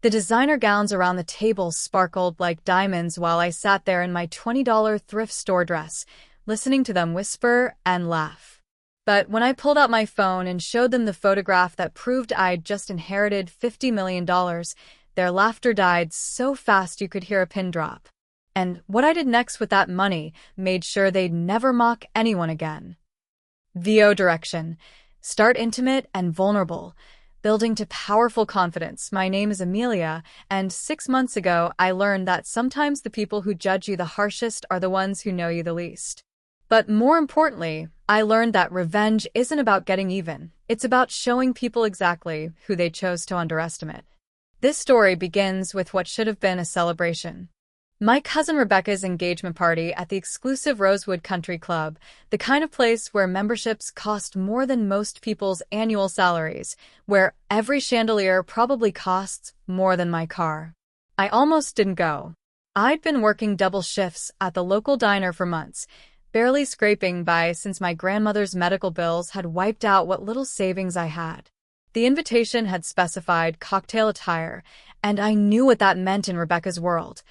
The designer gowns around the table sparkled like diamonds while I sat there in my $20 thrift store dress, listening to them whisper and laugh. But when I pulled out my phone and showed them the photograph that proved I'd just inherited $50 million, their laughter died so fast you could hear a pin drop. And what I did next with that money made sure they'd never mock anyone again. VO direction. Start intimate and vulnerable, building to powerful confidence. My name is Amelia, and 6 months ago I learned that sometimes the people who judge you the harshest are the ones who know you the least. But more importantly, I learned that revenge isn't about getting even. It's about showing people exactly who they chose to underestimate. This story begins with what should have been a celebration. My cousin Rebecca's engagement party at the exclusive Rosewood Country Club, the kind of place where memberships cost more than most people's annual salaries, where every chandelier probably costs more than my car. I almost didn't go. I'd been working double shifts at the local diner for months, barely scraping by since my grandmother's medical bills had wiped out what little savings I had. The invitation had specified cocktail attire, and I knew what that meant in Rebecca's world.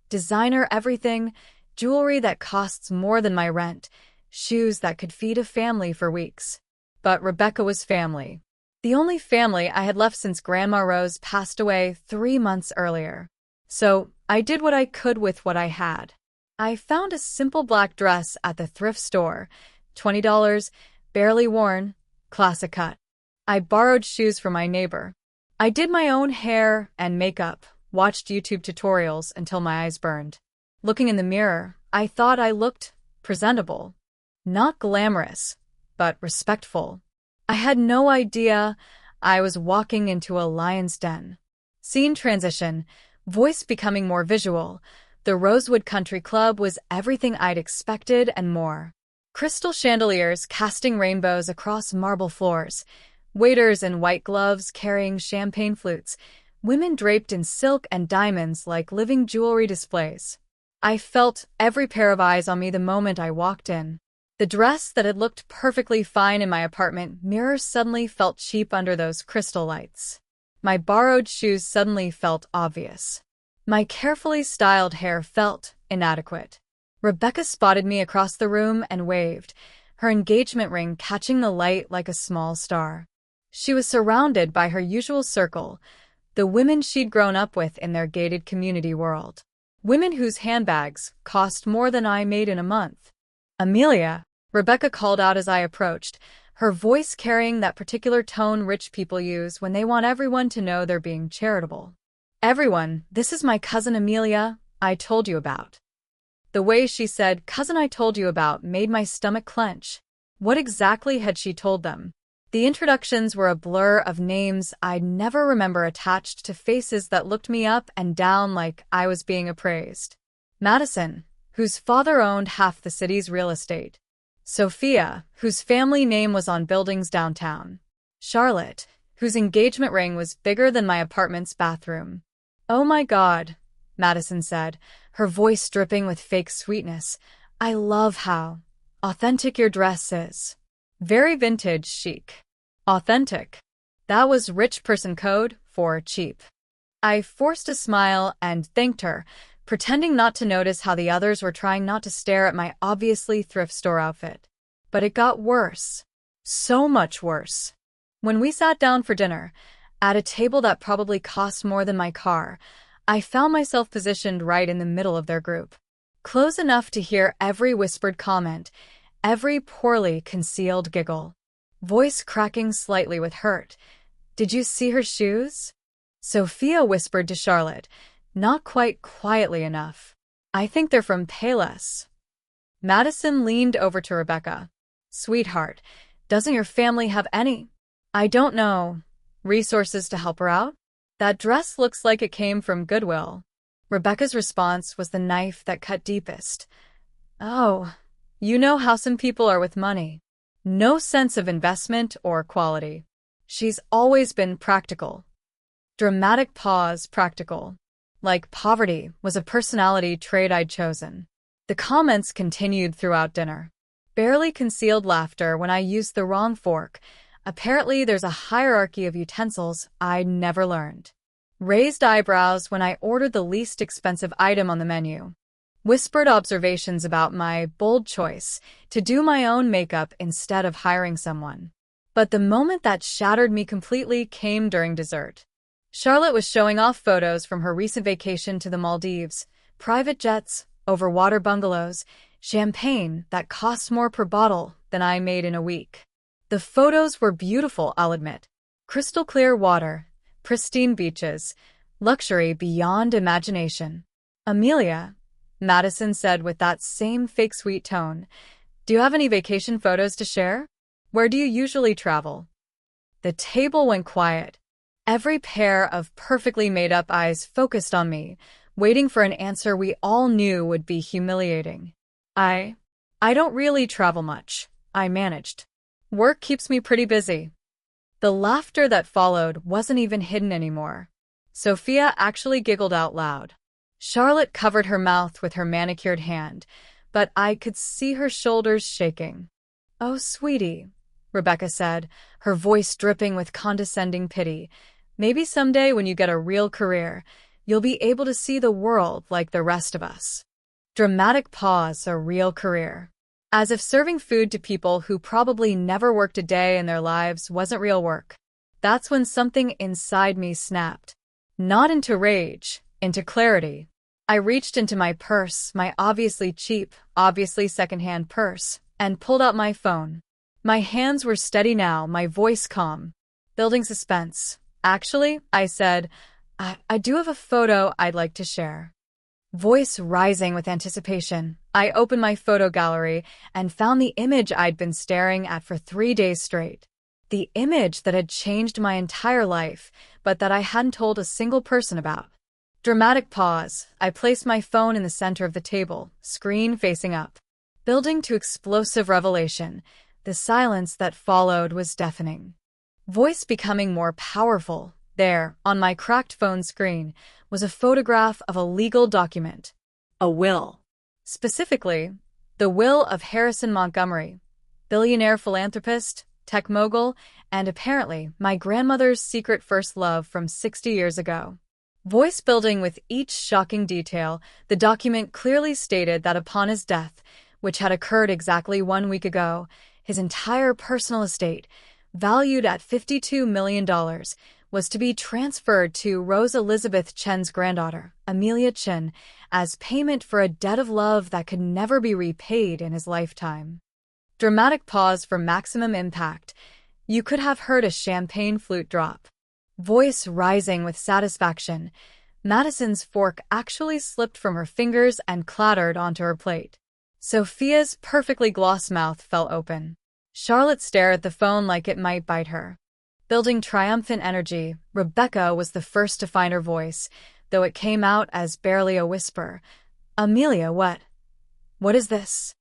Designer everything, jewelry that costs more than my rent, shoes that could feed a family for weeks. But Rebecca was family. The only family I had left since Grandma Rose passed away 3 months earlier. So I did what I could with what I had. I found a simple black dress at the thrift store, $20, barely worn, classic cut. I borrowed shoes from my neighbor. I did my own hair and makeup, watched YouTube tutorials until my eyes burned. Looking in the mirror, I thought I looked presentable. Not glamorous, but respectful. I had no idea I was walking into a lion's den. Scene transition, voice becoming more visual. The Rosewood Country Club was everything I'd expected and more. Crystal chandeliers casting rainbows across marble floors, waiters in white gloves carrying champagne flutes, women draped in silk and diamonds like living jewelry displays. I felt every pair of eyes on me the moment I walked in. The dress that had looked perfectly fine in my apartment mirror suddenly felt cheap under those crystal lights. My borrowed shoes suddenly felt obvious. My carefully styled hair felt inadequate. Rebecca spotted me across the room and waved, her engagement ring catching the light like a small star. She was surrounded by her usual circle, the women she'd grown up with in their gated community world. Women whose handbags cost more than I made in a month. Amelia, Rebecca called out as I approached, her voice carrying that particular tone rich people use when they want everyone to know they're being charitable. Everyone, this is my cousin Amelia, I told you about. The way she said, cousin I told you about, made my stomach clench. What exactly had she told them? The introductions were a blur of names I'd never remember attached to faces that looked me up and down like I was being appraised. Madison, whose father owned half the city's real estate. Sophia, whose family name was on buildings downtown. Charlotte, whose engagement ring was bigger than my apartment's bathroom. Oh my God, Madison said, her voice dripping with fake sweetness. I love how authentic your dress is. Very vintage chic. Authentic. That was rich person code for cheap. I forced a smile and thanked her, pretending not to notice how the others were trying not to stare at my obviously thrift store outfit. But it got worse. So much worse. When we sat down for dinner, at a table that probably cost more than my car, I found myself positioned right in the middle of their group. Close enough to hear every whispered comment, every poorly concealed giggle. Voice cracking slightly with hurt. Did you see her shoes? Sophia whispered to Charlotte, not quite quietly enough. I think they're from Payless. Madison leaned over to Rebecca. Sweetheart, doesn't your family have any? I don't know. Resources to help her out? That dress looks like it came from Goodwill. Rebecca's response was the knife that cut deepest. Oh, you know how some people are with money. No sense of investment or quality. She's always been practical. Dramatic pause, practical. Like poverty was a personality trait I'd chosen. The comments continued throughout dinner. Barely concealed laughter when I used the wrong fork. Apparently there's a hierarchy of utensils I'd never learned. Raised eyebrows when I ordered the least expensive item on the menu. Whispered observations about my bold choice to do my own makeup instead of hiring someone. But the moment that shattered me completely came during dessert. Charlotte was showing off photos from her recent vacation to the Maldives, private jets, overwater bungalows, champagne that cost more per bottle than I made in a week. The photos were beautiful, I'll admit. Crystal clear water, pristine beaches, luxury beyond imagination. Amelia, Madison said with that same fake sweet tone, do you have any vacation photos to share? Where do you usually travel? The table went quiet. Every pair of perfectly made-up eyes focused on me, waiting for an answer we all knew would be humiliating. I don't really travel much, I managed. Work keeps me pretty busy. The laughter that followed wasn't even hidden anymore. Sophia actually giggled out loud. Charlotte covered her mouth with her manicured hand, but I could see her shoulders shaking. Oh, sweetie, Rebecca said, her voice dripping with condescending pity. Maybe someday when you get a real career, you'll be able to see the world like the rest of us. Dramatic pause, a real career. As if serving food to people who probably never worked a day in their lives wasn't real work. That's when something inside me snapped. Not into rage, into clarity. I reached into my purse, my obviously cheap, obviously secondhand purse, and pulled out my phone. My hands were steady now, my voice calm. Building suspense. Actually, I said, I do have a photo I'd like to share. Voice rising with anticipation, I opened my photo gallery and found the image I'd been staring at for 3 days straight. The image that had changed my entire life, but that I hadn't told a single person about. Dramatic pause. I placed my phone in the center of the table, screen facing up. Building to explosive revelation, the silence that followed was deafening. Voice becoming more powerful. There, on my cracked phone screen, was a photograph of a legal document. A will. Specifically, the will of Harrison Montgomery, billionaire philanthropist, tech mogul, and apparently my grandmother's secret first love from 60 years ago. Voice building with each shocking detail, the document clearly stated that upon his death, which had occurred exactly 1 week ago, his entire personal estate, valued at $52 million, was to be transferred to Rose Elizabeth Chen's granddaughter, Amelia Chen, as payment for a debt of love that could never be repaid in his lifetime. Dramatic pause for maximum impact. You could have heard a champagne flute drop. Voice rising with satisfaction. Madison's fork actually slipped from her fingers and clattered onto her plate. Sophia's perfectly glossed mouth fell open. Charlotte stared at the phone like it might bite her. Building triumphant energy, Rebecca was the first to find her voice, though it came out as barely a whisper. Amelia, what? What is this?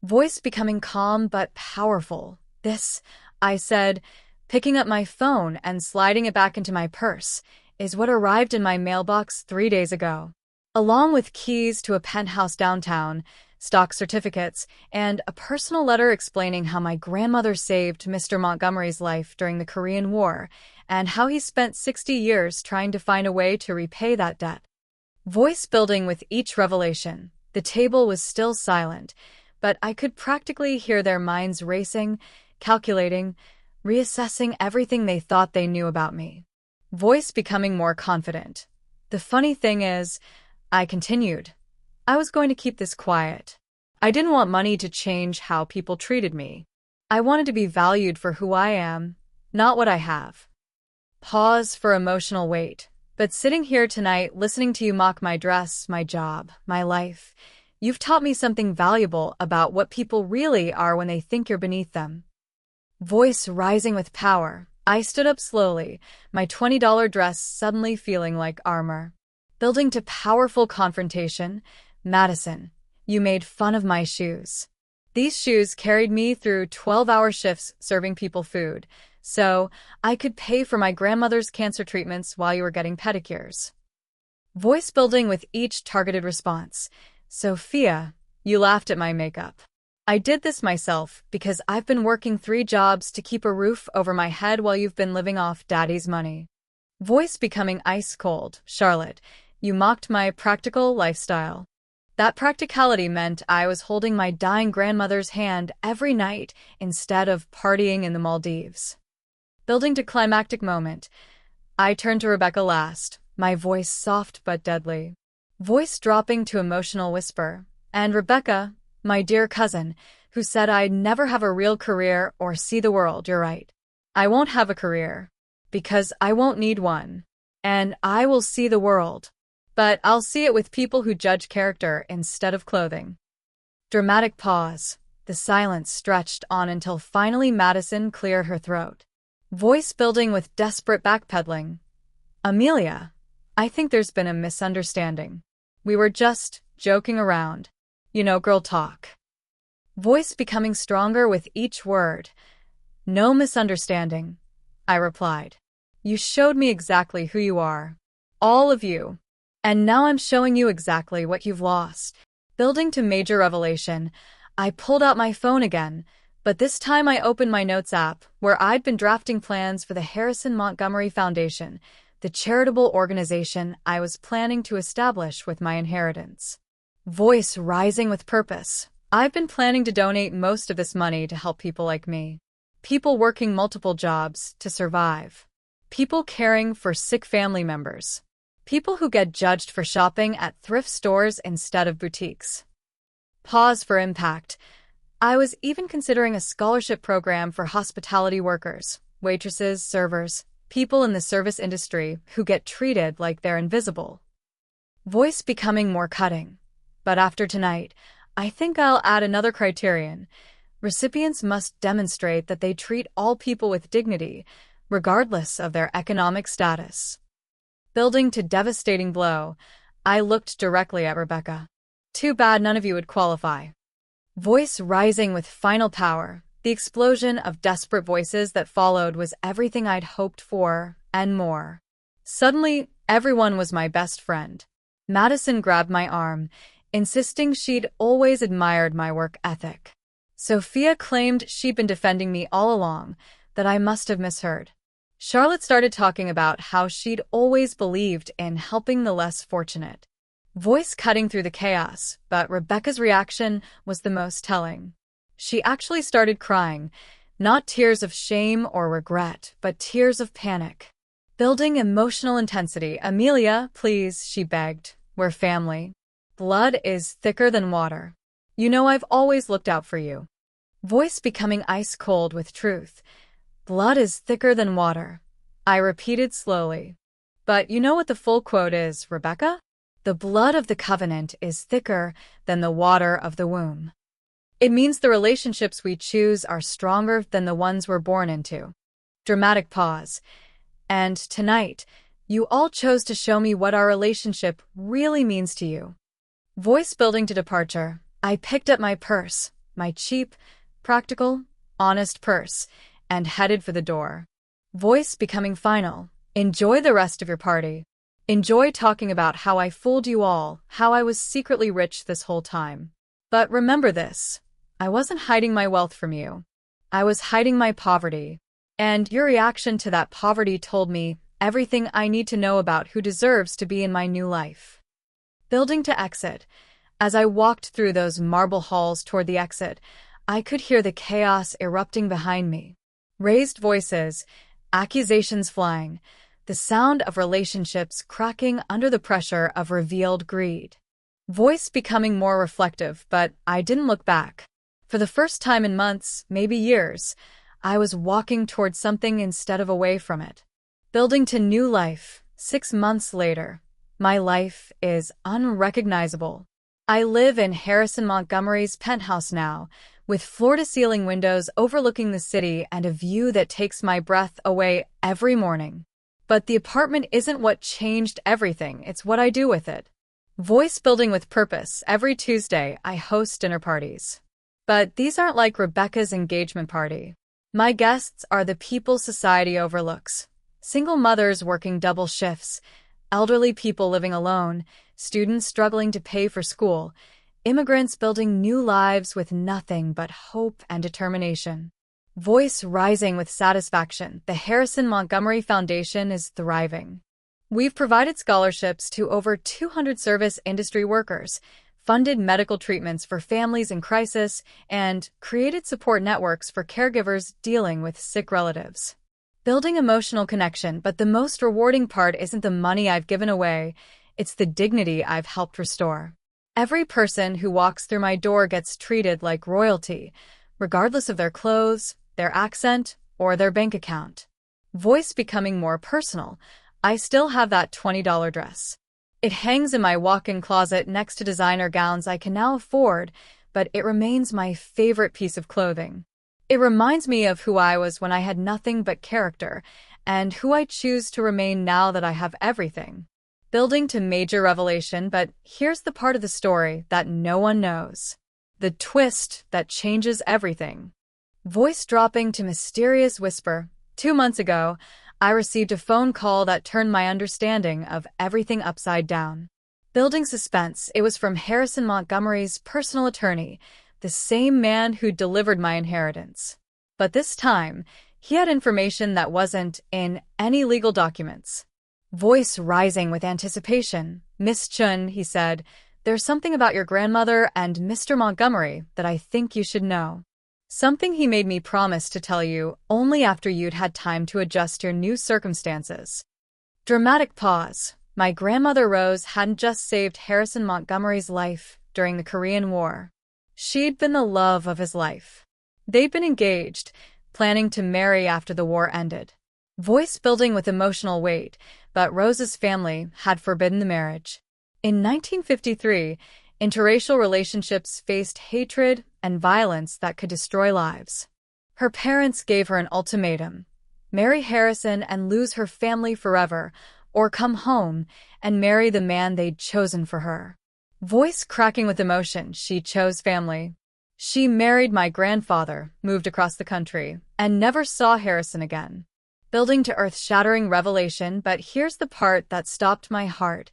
Voice becoming calm but powerful. This, I said, picking up my phone and sliding it back into my purse, is what arrived in my mailbox 3 days ago. Along with keys to a penthouse downtown, stock certificates, and a personal letter explaining how my grandmother saved Mr. Montgomery's life during the Korean War, and how he spent 60 years trying to find a way to repay that debt. Voice building with each revelation, the table was still silent, but I could practically hear their minds racing, calculating, reassessing everything they thought they knew about me. Voice becoming more confident. The funny thing is, I continued, I was going to keep this quiet. I didn't want money to change how people treated me. I wanted to be valued for who I am, not what I have. Pause for emotional weight. But sitting here tonight, listening to you mock my dress, my job, my life, you've taught me something valuable about what people really are when they think you're beneath them. Voice rising with power. I stood up slowly, my $20 dress suddenly feeling like armor. Building to powerful confrontation. Madison, you made fun of my shoes. These shoes carried me through 12-hour shifts serving people food, so I could pay for my grandmother's cancer treatments while you were getting pedicures. Voice building with each targeted response. Sophia, you laughed at my makeup. I did this myself because I've been working 3 jobs to keep a roof over my head while you've been living off daddy's money. Voice becoming ice cold. Charlotte, you mocked my practical lifestyle. That practicality meant I was holding my dying grandmother's hand every night instead of partying in the Maldives. Building to climactic moment, I turned to Rebecca last, my voice soft but deadly. Voice dropping to emotional whisper. And Rebecca, my dear cousin, who said I'd never have a real career or see the world, you're right. I won't have a career, because I won't need one. And I will see the world. But I'll see it with people who judge character instead of clothing. Dramatic pause. The silence stretched on until finally Madison cleared her throat. Voice building with desperate backpedaling. Amelia, I think there's been a misunderstanding. We were just joking around. You know, girl talk. Voice becoming stronger with each word. No misunderstanding, I replied. You showed me exactly who you are. All of you. And now I'm showing you exactly what you've lost. Building to major revelation, I pulled out my phone again, but this time I opened my notes app, where I'd been drafting plans for the Harrison Montgomery Foundation, the charitable organization I was planning to establish with my inheritance. Voice rising with purpose. I've been planning to donate most of this money to help people like me. People working multiple jobs to survive. People caring for sick family members. People who get judged for shopping at thrift stores instead of boutiques. Pause for impact. I was even considering a scholarship program for hospitality workers, waitresses, servers, people in the service industry who get treated like they're invisible. Voice becoming more cutting. But after tonight, I think I'll add another criterion. Recipients must demonstrate that they treat all people with dignity, regardless of their economic status. Building to devastating blow, I looked directly at Rebecca. Too bad none of you would qualify. Voice rising with final power. The explosion of desperate voices that followed was everything I'd hoped for, and more. Suddenly, everyone was my best friend. Madison grabbed my arm, insisting she'd always admired my work ethic. Sophia claimed she'd been defending me all along, that I must have misheard. Charlotte started talking about how she'd always believed in helping the less fortunate. Voice cutting through the chaos, but Rebecca's reaction was the most telling. She actually started crying, not tears of shame or regret, but tears of panic. Building emotional intensity. Amelia, please, she begged. We're family. Blood is thicker than water. You know I've always looked out for you. Voice becoming ice cold with truth. Blood is thicker than water, I repeated slowly. But you know what the full quote is, Rebecca? The blood of the covenant is thicker than the water of the womb. It means the relationships we choose are stronger than the ones we're born into. Dramatic pause. And tonight, you all chose to show me what our relationship really means to you. Voice building to departure. I picked up my purse, my cheap, practical, honest purse, and headed for the door. Voice becoming final. Enjoy the rest of your party. Enjoy talking about how I fooled you all, how I was secretly rich this whole time. But remember this. I wasn't hiding my wealth from you. I was hiding my poverty. And your reaction to that poverty told me everything I need to know about who deserves to be in my new life. Building to exit. As I walked through those marble halls toward the exit, I could hear the chaos erupting behind me. Raised voices, accusations flying, the sound of relationships cracking under the pressure of revealed greed. Voice becoming more reflective, but I didn't look back. For the first time in months, maybe years, I was walking towards something instead of away from it. Building to new life. 6 months later, my life is unrecognizable. I live in Harrison Montgomery's penthouse now, with floor-to-ceiling windows overlooking the city and a view that takes my breath away every morning. But the apartment isn't what changed everything, it's what I do with it. Voice building with purpose. Every Tuesday, I host dinner parties. But these aren't like Rebecca's engagement party. My guests are the people society overlooks. Single mothers working double shifts, elderly people living alone, students struggling to pay for school, immigrants building new lives with nothing but hope and determination. Voice rising with satisfaction. The Harrison Montgomery Foundation is thriving. We've provided scholarships to over 200 service industry workers, funded medical treatments for families in crisis, and created support networks for caregivers dealing with sick relatives. Building emotional connection, but the most rewarding part isn't the money I've given away, it's the dignity I've helped restore. Every person who walks through my door gets treated like royalty, regardless of their clothes, their accent, or their bank account. Voice becoming more personal. I still have that $20 dress. It hangs in my walk-in closet next to designer gowns I can now afford, but it remains my favorite piece of clothing. It reminds me of who I was when I had nothing but character, and who I choose to remain now that I have everything. Building to major revelation, but here's the part of the story that no one knows. The twist that changes everything. Voice dropping to mysterious whisper. 2 months ago, I received a phone call that turned my understanding of everything upside down. Building suspense, it was from Harrison Montgomery's personal attorney, the same man who delivered my inheritance. But this time, he had information that wasn't in any legal documents. Voice rising with anticipation. Miss Chun, he said, there's something about your grandmother and Mr. Montgomery that I think you should know. Something he made me promise to tell you only after you'd had time to adjust your new circumstances. Dramatic pause. My grandmother Rose hadn't just saved Harrison Montgomery's life during the Korean War. She'd been the love of his life. They'd been engaged, planning to marry after the war ended. Voice building with emotional weight, but Rose's family had forbidden the marriage. In 1953, interracial relationships faced hatred and violence that could destroy lives. Her parents gave her an ultimatum: marry Harrison and lose her family forever, or come home and marry the man they'd chosen for her. Voice cracking with emotion, she chose family. She married my grandfather, moved across the country, and never saw Harrison again. Building to earth-shattering revelation, but here's the part that stopped my heart.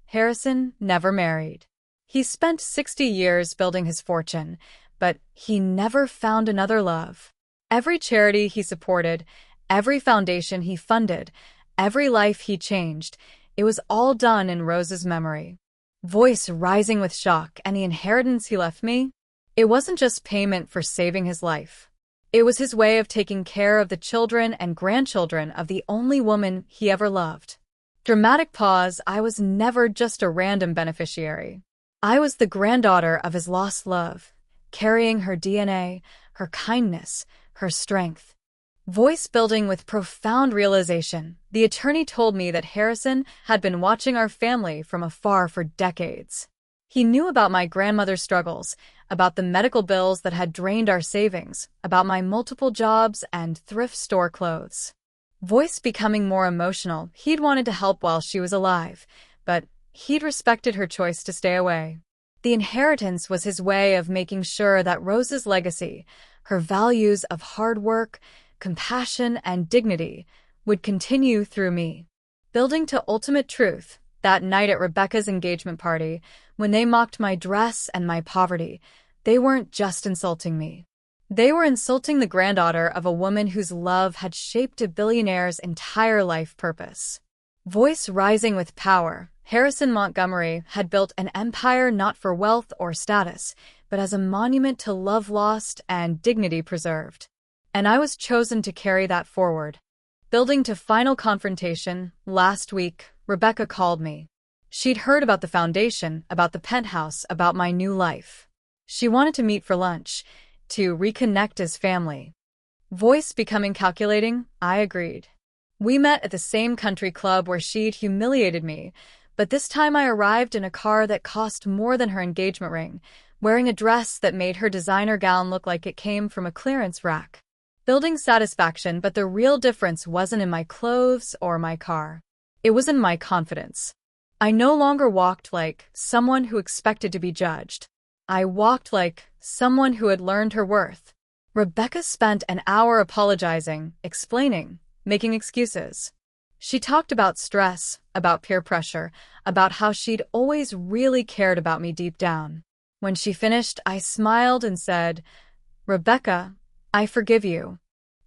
Harrison never married. He spent 60 years building his fortune, but he never found another love. Every charity he supported, every foundation he funded, every life he changed, it was all done in Rose's memory. Voice rising with shock. And the inheritance he left me? It wasn't just payment for saving his life. It was his way of taking care of the children and grandchildren of the only woman he ever loved. Dramatic pause. I was never just a random beneficiary. I was the granddaughter of his lost love, carrying her DNA, her kindness, her strength. Voice building with profound realization. The attorney told me that Harrison had been watching our family from afar for decades. He knew about my grandmother's struggles, about the medical bills that had drained our savings, about my multiple jobs and thrift store clothes. Voice becoming more emotional. He'd wanted to help while she was alive, but he'd respected her choice to stay away. The inheritance was his way of making sure that Rose's legacy, her values of hard work, compassion, and dignity, would continue through me. Building to ultimate truth. That night at Rebecca's engagement party, when they mocked my dress and my poverty, they weren't just insulting me. They were insulting the granddaughter of a woman whose love had shaped a billionaire's entire life purpose. Voice rising with power. Harrison Montgomery had built an empire not for wealth or status, but as a monument to love lost and dignity preserved. And I was chosen to carry that forward. Building to final confrontation. Last week, Rebecca called me. She'd heard about the foundation, about the penthouse, about my new life. She wanted to meet for lunch, to reconnect as family. Voice becoming calculating. I agreed. We met at the same country club where she'd humiliated me, but this time I arrived in a car that cost more than her engagement ring, wearing a dress that made her designer gown look like it came from a clearance rack. Building satisfaction, but the real difference wasn't in my clothes or my car. It was in my confidence. I no longer walked like someone who expected to be judged. I walked like someone who had learned her worth. Rebecca spent an hour apologizing, explaining, making excuses. She talked about stress, about peer pressure, about how she'd always really cared about me deep down. When she finished, I smiled and said, "Rebecca, I forgive you."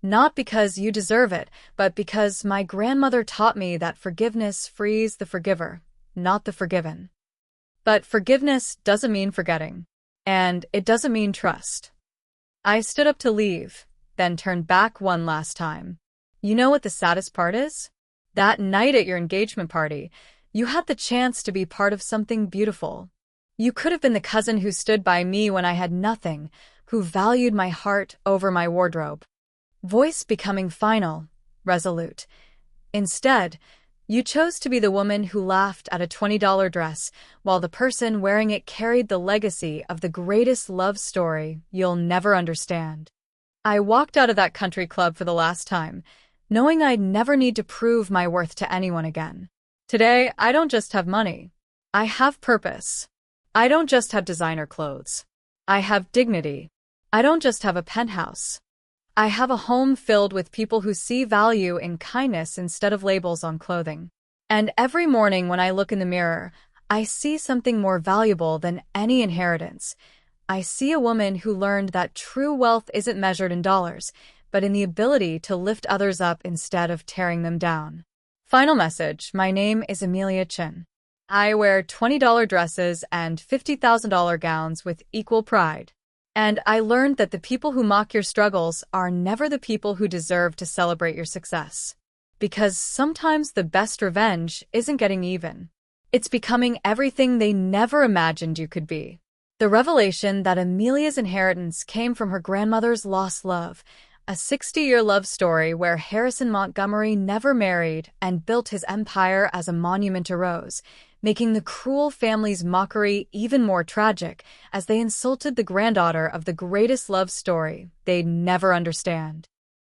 Not because you deserve it, but because my grandmother taught me that forgiveness frees the forgiver, not the forgiven. But forgiveness doesn't mean forgetting. And it doesn't mean trust. I stood up to leave, then turned back one last time. You know what the saddest part is? That night at your engagement party, you had the chance to be part of something beautiful. You could have been the cousin who stood by me when I had nothing, who valued my heart over my wardrobe. Voice becoming final, resolute. Instead, you chose to be the woman who laughed at a $20 dress, while the person wearing it carried the legacy of the greatest love story you'll never understand. I walked out of that country club for the last time, knowing I'd never need to prove my worth to anyone again. Today, I don't just have money. I have purpose. I don't just have designer clothes. I have dignity. I don't just have a penthouse. I have a home filled with people who see value in kindness instead of labels on clothing. And every morning when I look in the mirror, I see something more valuable than any inheritance. I see a woman who learned that true wealth isn't measured in dollars, but in the ability to lift others up instead of tearing them down. Final message. My name is Amelia Chin. I wear $20 dresses and $50,000 gowns with equal pride. And I learned that the people who mock your struggles are never the people who deserve to celebrate your success. Because sometimes the best revenge isn't getting even. It's becoming everything they never imagined you could be. The revelation that Amelia's inheritance came from her grandmother's lost love, a 60-year love story where Harrison Montgomery never married and built his empire as a monument to Rose, making the cruel family's mockery even more tragic as they insulted the granddaughter of the greatest love story they'd never understand.